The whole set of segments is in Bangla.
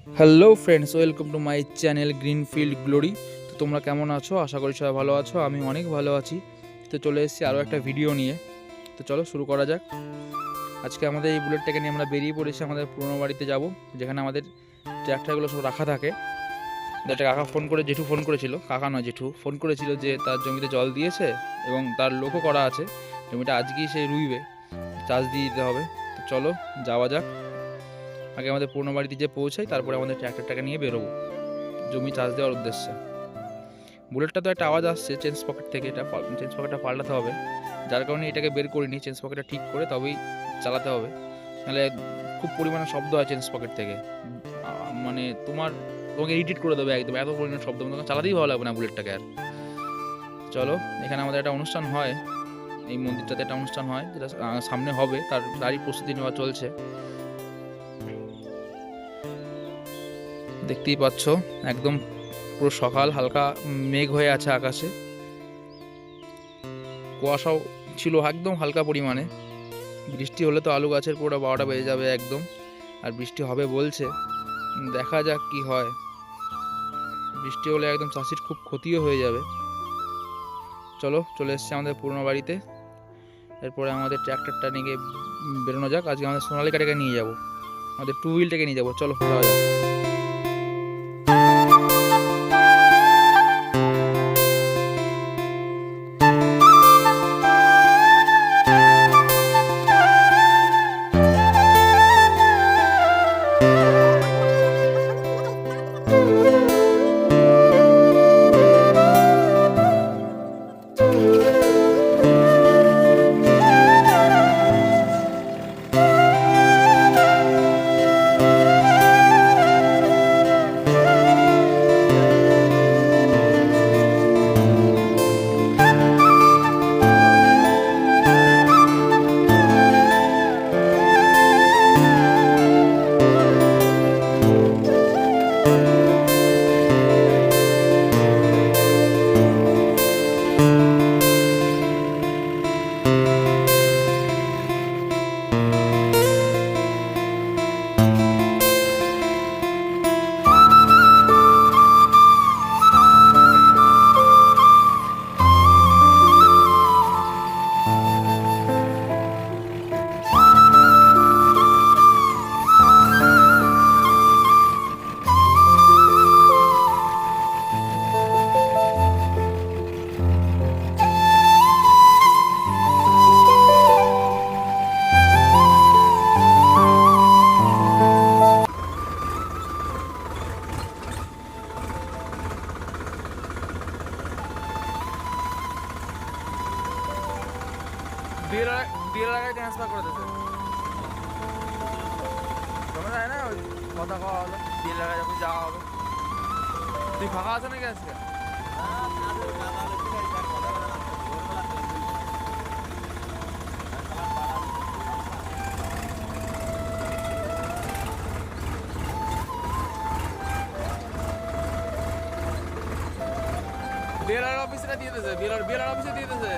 Hello friends, welcome to my channel greenfield glory. তো তোমরা কেমন আছো? আশা করি সবাই ভালো আছো। আমি অনেক ভালো আছি। তো চলে এসেছি আরও একটা ভিডিও নিয়ে। তো চলো শুরু করা যাক। আজকে আমাদের এই বুলেটটাকে নিয়ে আমরা বেরিয়ে পড়েছি আমাদের পুরোনো বাড়িতে যাব, যেখানে আমাদের ট্র্যাক্টরগুলো সব রাখা থাকে। একটা কাকা ফোন করে, জেঠু ফোন করেছিল, কাকা নয় জেঠু ফোন করেছিল যে তার জমিতে জল দিয়েছে এবং তার লোকও করা আছে। জমিটা আজকেই সে রুইবে, চাষ দিয়ে দিতে হবে। তো চলো যাওয়া যাক। আগে আমাদের পুরোনো বাড়িতে যে পৌঁছাই, তারপরে আমাদের ট্র্যাক্টরটাকে নিয়ে বেরোবো জমি চাষ দেওয়ার উদ্দেশ্যে। বুলেটটা তো একটা আওয়াজ আসছে চেঞ্জ পকেট থেকে, এটা চেঞ্জ পকেটটা পাল্টাতে হবে, যার কারণে এটাকে বের করিনি। চেঞ্জ পকেটটা ঠিক করে তবেই চালাতে হবে, নাহলে খুব পরিমাণে শব্দ হয় চেঞ্জ পকেট থেকে। মানে তোমাকে ইরিটেট করে দেবে একদম, এত পরিমাণে শব্দ, তোমাকে চালাতেই ভালো লাগবে না বুলেটটাকে আর। চলো, এখানে আমাদের একটা অনুষ্ঠান হয়, এই মন্দিরটাতে একটা অনুষ্ঠান হয় যেটা সামনে হবে, তারই প্রস্তুতি নেওয়া চলছে। দেখতেই পাচ্ছ একদম পুরো সকাল, হালকা মেঘ হয়ে আছে আকাশে, কুয়াশাও ছিল একদম হালকা পরিমাণে। বৃষ্টি হলে তো আলু গাছের পুরো 12টা বেজে যাবে একদম, আর বৃষ্টি হবে বলছে, দেখা যাক কি হয়। বৃষ্টি হলে একদম চাষির খুব ক্ষতিও হয়ে যাবে। চলো, চলে এসছে আমাদের পুরোনো বাড়িতে। এরপরে আমাদের ট্র্যাক্টরটা নিয়ে বেরোনো যাক। আজকে আমাদের সোনালিকাটাকে নিয়ে যাব, আমাদের টু হুইলটাকে নিয়ে যাবো। চলো যাওয়া যাক। বিয়ের আগে ট্রান্সফার করে দিতে তোমরা যায় না, ওই কথা কওয়া হলো বিয়ের আগে যখন যাওয়া হবে। তুই ফাঁকা আছো নাকি আজকে? বিয়ের অফিসে দিয়ে দিয়েছে, বিয়ের অফিসে দিয়ে দিয়েছে।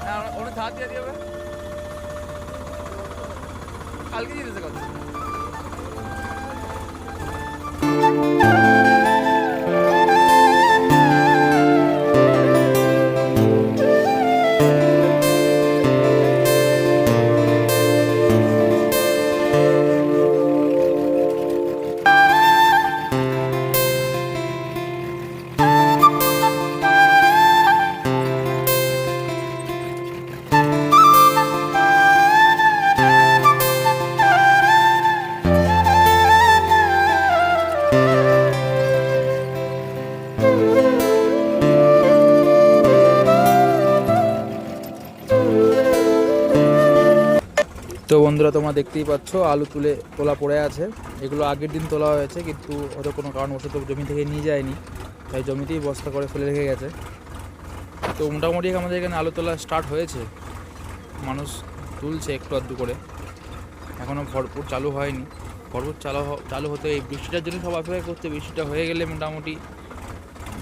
হ্যাঁ, ওটা ধার দিয়ে দিয়ে কালকে দিয়ে দিয়েছে কথা। তো বন্ধুরা, তোমরা দেখতেই পাচ্ছ আলু তোলা পড়ে আছে। এগুলো আগের দিন তোলা হয়েছে, কিন্তু হয়তো কোনো কারণবশত জমি থেকে নিয়ে যায়নি, তাই জমিতেই বস্তা করে ফেলে রেখে গেছে। তো মোটামুটি আমাদের এখানে আলু তোলা স্টার্ট হয়েছে, মানুষ তুলছে একটু আধটু করে, এখনও ভরপুর চালু হয়নি। ভরপুর চালু হতে এই বৃষ্টিটার জন্য সব অপেক্ষা করছে। বৃষ্টিটা হয়ে গেলে মোটামুটি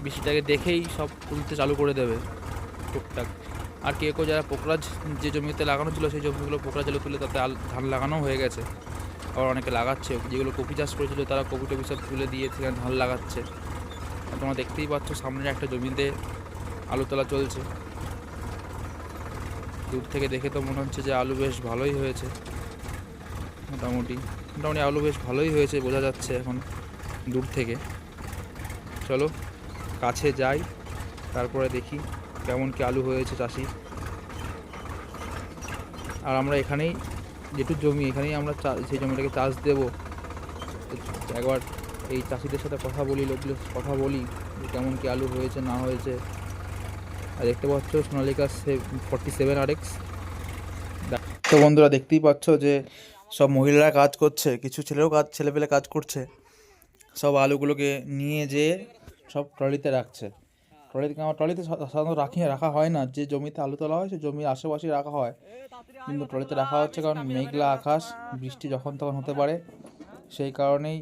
বৃষ্টিটাকে দেখেই সব তুলতে চালু করে দেবে টুকটাক। আর যারা পোকরাজ যে জমিতে লাগানো ছিল, সেই জমিগুলো পোকরাজ আলু তুলে তাতে ধান লাগানো হয়ে গেছে। আবার অনেকে লাগাচ্ছে, যেগুলো কপি চাষ করেছিল তারা কপি টপি সব তুলে দিয়ে সেখানে ধান লাগাচ্ছে। আর তোমরা দেখতেই পাচ্ছ সামনের একটা জমিতে আলু তোলা চলছে। দূর থেকে দেখে তো মনে হচ্ছে যে আলু বেশ ভালোই হয়েছে, মোটামুটি মোটামুটি আলু বেশ ভালোই হয়েছে বোঝা যাচ্ছে এখন দূর থেকে। চলো কাছে যাই, তারপরে দেখি কেমন কি আলু হয়েছে চাষি। আর আমরা এখানেই, যেটু জমি এখানেই আমরা সেই জমিটাকে চাষ দেবো। একবার এই চাষিদের সাথে কথা বলি, লোকগুলোর কথা বলি যে কেমন কি আলু হয়েছে না হয়েছে। আর দেখতে পাচ্ছ সোনালিকা 47 RX। তো বন্ধুরা দেখতেই পাচ্ছ যে সব মহিলারা কাজ করছে, কিছু ছেলেপেলে কাজ করছে। সব আলুগুলোকে নিয়ে যেয়ে সব ট্রলিতে রাখছে। ট্রলিতে সাধারণত রাখা হয় না, যে জমিতে আলু তোলা হয় সেই জমির আশেপাশেই রাখা হয়, কিন্তু ট্রলিতে রাখা হচ্ছে কারণ মেঘলা আকাশ, বৃষ্টি যখন তখন হতে পারে, সেই কারণেই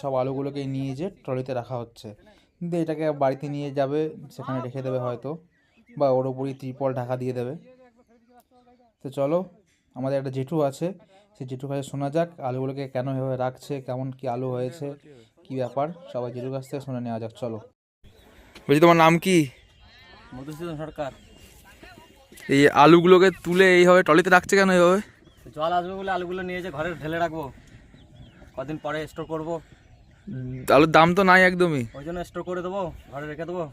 সব আলুগুলোকে নিয়ে যেয়ে ট্রলিতে রাখা হচ্ছে। কিন্তু এটাকে বাড়িতে নিয়ে যাবে, সেখানে রেখে দেবে হয়তো, বা ওর উপরই ত্রিপল ঢাকা দিয়ে দেবে। তো চলো, আমাদের একটা জেঠু আছে, সেই জেঠুর কাছে শোনা যাক আলুগুলোকে কেন এভাবে রাখছে, কেমন কি আলু হয়েছে, কি ব্যাপার, সবাই জেঠুর কাছ থেকে শুনে নেওয়া যাক। চলো। বলছি তোমার নাম কি? মধুসূদন সরকার। এই আলুগুলোকে তুলে এইভাবে ট্রলিতে রাখছে কেন এইভাবে? জল আসবে বলে আলুগুলো নিয়ে যে ঘরে ঢেলে রাখবো, কদিন পরে স্টোর করবো। আলুর দাম তো নাই একদমই, ওই জন্য স্টোর করে দেবো, ঘরে রেখে দেবো।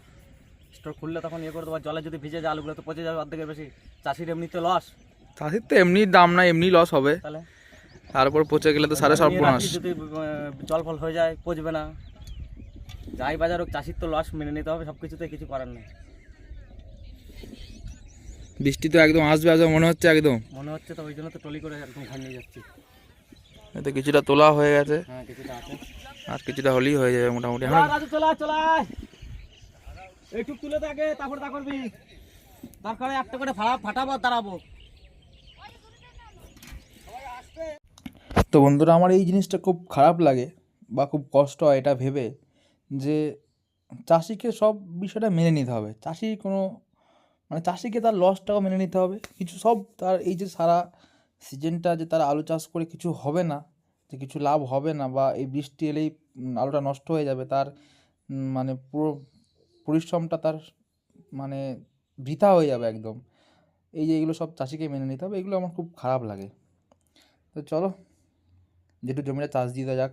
স্টোর খুললে তখন ইয়ে করে দেবো। জলে যদি ভিজে যায় আলুগুলো তো পচে যাবে অর্ধেকের বেশি। চাষির এমনিতে লস, তাদের তো এমনি দাম নাই, এমনি লস হবে, তাহলে তারপর পচে গেলে তো সাড়ে সর্বনাশ। যদি জল ফল হয়ে যায় পচবে না, যাই বাজার হোক চাষির তো লস মেনে নিতে হবে, সব কিছুতে কিছু করার নেই। বৃষ্টি তো একদম আসবে আসবে মনে হচ্ছে, একদম মনে হচ্ছে তো, ওই জন্য তো টলি করে একদম ঘর নিয়ে যাচ্ছি। এতে কিছুটা তোলা হয়ে গেছে, হ্যাঁ কিছুটা আছে, আর কিছুটা হলেই হয়ে যাবে মোটামুটি। এইটুক তুলে থাকে, তারপরে তা করবি, তারপরে একটা করে ফাটাবো, দাঁড়াবো। তো বন্ধুরা, আমার এই জিনিসটা খুব খারাপ লাগে বা খুব কষ্ট হয় এটা ভেবে যে চাষিকে সব বিষয়টা মেনে নিতে হবে। চাষি কোনো মানে চাষিকে তার লসটাও মেনে নিতে হবে, কিছু সব তার এই যে সারা সিজনটা যে তার আলু চাষ করে কিছু হবে না, যে কিছু লাভ হবে না, বা এই বৃষ্টি এলেই আলুটা নষ্ট হয়ে যাবে, তার মানে পুরো পরিশ্রমটা তার মানে বৃথা হয়ে যাবে একদম। এই যে এগুলো সব চাষিকে মেনে নিতে হবে, এগুলো আমার খুব খারাপ লাগে। তো চলো যেটু জমিটা চাষ দিয়ে দেওয়া যাক।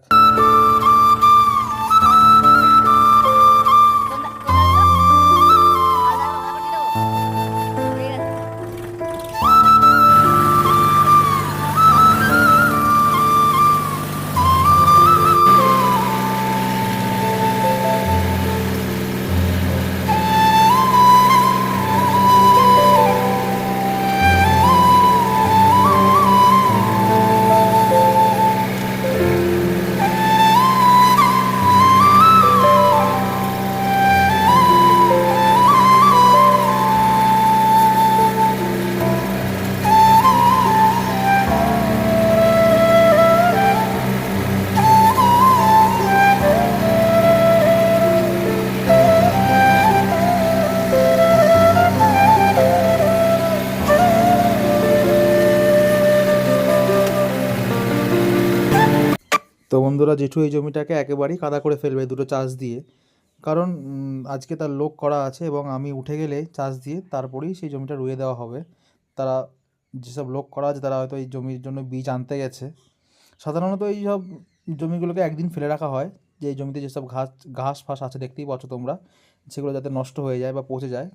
তো বন্ধুরা, জেঠু এই জমিটাকে একেবারেই কাদা করে ফেলবে দুটো চাষ দিয়ে, কারণ আজকে তার লোক করা আছে এবং আমি উঠে গেলে চাষ দিয়ে তারপরেই সেই জমিটা রুয়ে দেওয়া হবে। তারা যেসব লোক করা আছে তারা হয়তো এই জমির জন্য বীজ আনতে গেছে। সাধারণত এই সব জমিগুলোকে একদিন ফেলে রাখা হয়, যে এই জমিতে যেসব ঘাস ফাস আছে দেখতেই পাচ্ছ তোমরা, সেগুলো যাতে নষ্ট হয়ে যায় বা পচে যায়,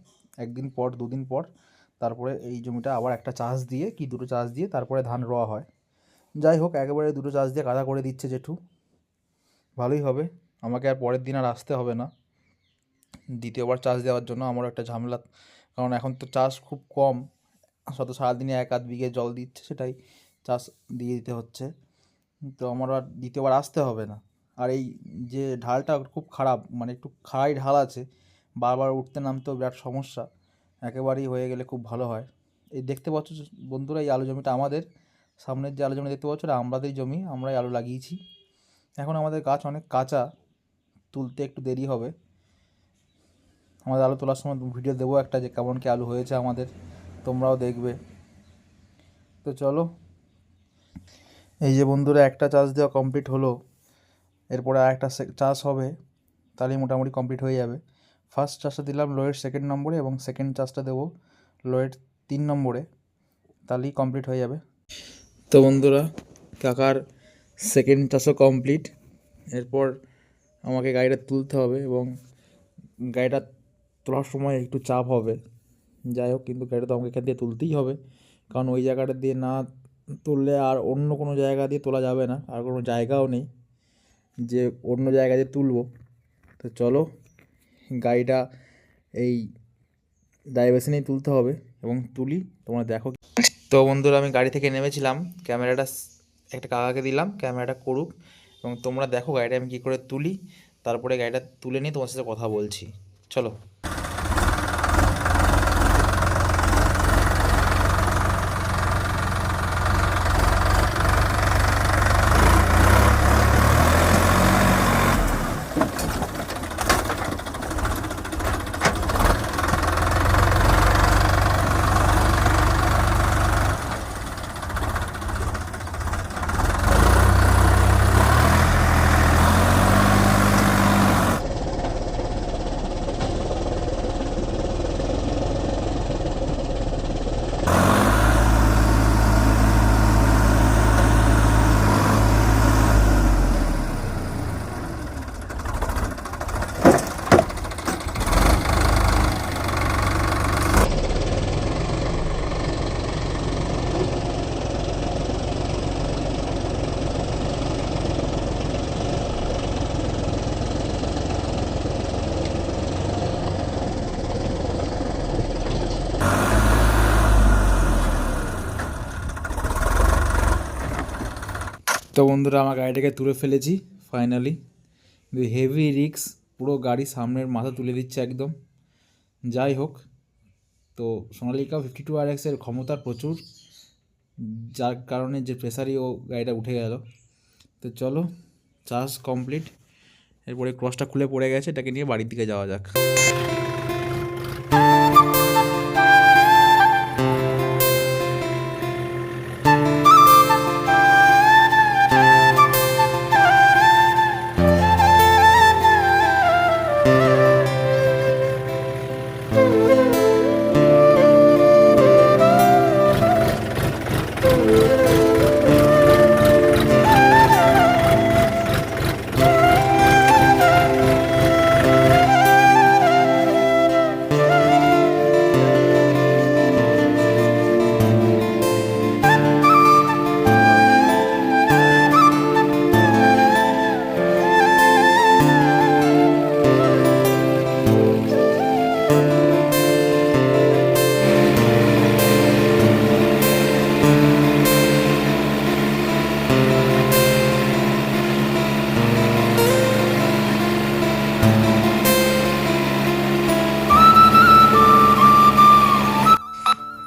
একদিন পর দুদিন পর তারপরে এই জমিটা আবার একটা চাষ দিয়ে কি দুটো চাষ দিয়ে তারপরে ধান রোয়া হয়। যাই হোক, একেবারে দুটো চাষ দিয়ে কাদা করে দিচ্ছে জেঠু, ভালোই হবে, আমাকে আর পরের দিন আর আসতে হবে না দ্বিতীয়বার চাষ দেওয়ার জন্য। আমারও একটা ঝামেলা, কারণ এখন তো চাষ খুব কম, শত সারাদিনে 1-8 বিঘে জল দিচ্ছে, সেটাই চাষ দিয়ে দিতে হচ্ছে, তো আমার আর দ্বিতীয়বার আসতে হবে না। আর এই যে ঢালটা খুব খারাপ, মানে একটু খাড়াই ঢাল আছে, বারবার উঠতে নামতেও বিরাট সমস্যা, একেবারেই হয়ে গেলে খুব ভালো হয়। এই দেখতে পাচ্ছ বন্ধুরা, এই আলু জমিটা আমাদের, সামনের যে আলু জমি দেখতে পাচ্ছ এটা আমাদেরই জমি, আমরাই আলু লাগিয়েছি। এখন আমাদের গাছ অনেক কাঁচা, তুলতে একটু দেরি হবে। আমাদের আলু তোলার সময় ভিডিও দেবো একটা, যে কেমন কি আলু হয়েছে আমাদের, তোমরাও দেখবে। তো চলো, এই যে বন্ধুরা, একটা চার্জ দেওয়া কমপ্লিট হলো, এরপরে আর একটা চার্জ হবে, তাহলেই মোটামুটি কমপ্লিট হয়ে যাবে। ফার্স্ট চার্জটা দিলাম লোয়ের 2nd নম্বরে এবং সেকেন্ড চার্জটা দেবো লোয়ের 3 নম্বরে, তাহলেই কমপ্লিট হয়ে যাবে। তো বন্ধুরা, কাকার সেকেন্ড চার্জও কমপ্লিট। এরপর আমাকে গাড়িটা তুলতে হবে এবং গাড়িটা তোলার সময় একটু চাপ হবে, যাই হোক, কিন্তু গাড়িটা তো আমাকে এখান দিয়ে তুলতেই হবে, কারণ ওই জায়গাটা দিয়ে না তুললে আর অন্য কোনো জায়গা দিয়ে তোলা যাবে না, আর কোনো জায়গাও নেই যে অন্য জায়গা দিয়ে তুলবো। তো চলো, গাড়িটা এই ডাইভারশনেই তুলতে হবে এবং তুলি, তোমরা দেখো। তো বন্ধুরা, আমি গাড়ি থেকে নেমেছিলাম, ক্যামেরাটা একটা কাকাকে দিলাম, ক্যামেরাটা করুক এবং তোমরা দেখো গাড়িটা আমি কী করে তুলি, তারপরে গাড়িটা তুলে নিয়ে তোমার সাথে কথা বলছি। চলো। তো বন্ধুরা, আমার গাড়িটাকে তুলে ফেলেছি ফাইনালি, কিন্তু হেভি রিক্স, পুরো গাড়ি সামনের মাথা তুলে দিচ্ছে একদম। যাই হোক, তো সোনালিকা 52RX-এর ক্ষমতা প্রচুর, যার কারণে যে প্রেসারই ও গাড়িটা উঠে গেল। তো চলো, চার্জ কমপ্লিট, এরপরে ক্রসটা খুলে পড়ে গেছে, এটাকে নিয়ে বাড়ির দিকে যাওয়া যাক।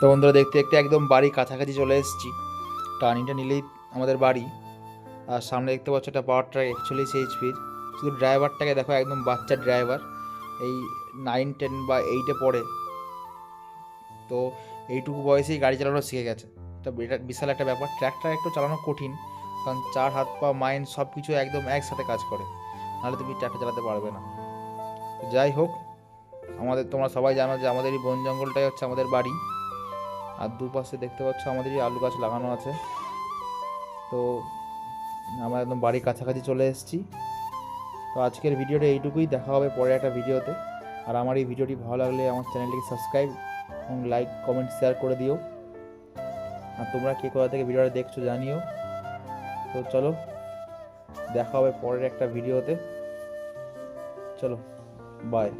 তো বন্ধুরা, দেখতে দেখতে একদম বাড়ির কাছাকাছি চলে এসেছি। টার্নিংটা নিলেই আমাদের বাড়ি। আর সামনে দেখতে পাচ্ছ একটা পাওয়ার ট্রাক 41 HP। শুধু ড্রাইভারটাকে দেখো, একদম বাচ্চা ড্রাইভার, এই 9, 10 বা 8-এ পড়ে। তো এইটুকু বয়সেই গাড়ি চালানো শিখে গেছে, এটা বিশাল একটা ব্যাপার। ট্র্যাক্টর একটু চালানো কঠিন, কারণ 4 হাত পা মাইন্ড সব কিছু একদম একসাথে কাজ করে, নাহলে তুমি ট্র্যাক্টর চালাতে পারবে না। যাই হোক, তোমরা সবাই জানো যে আমাদের এই বন জঙ্গলটাই হচ্ছে আমাদের বাড়ি। আর দুপাশে দেখতে পাচ্ছ আমাদেরই আলু গাছ লাগানো আছে। তো আমরা একদম বাড়ির কাছাকাছি চলে এসেছি। তো আজকের ভিডিওটা এইটুকুই, দেখা হবে পরে একটা ভিডিওতে। আর আমার এই ভিডিওটি ভালো লাগলে আমার চ্যানেলটিকে সাবস্ক্রাইব এবং লাইক, কমেন্ট, শেয়ার করে দিও। আর তোমরা কে কোথা থেকে ভিডিওটা দেখছো জানিও। তো চলো, দেখা হবে পরের একটা ভিডিওতে। চলো, বাই।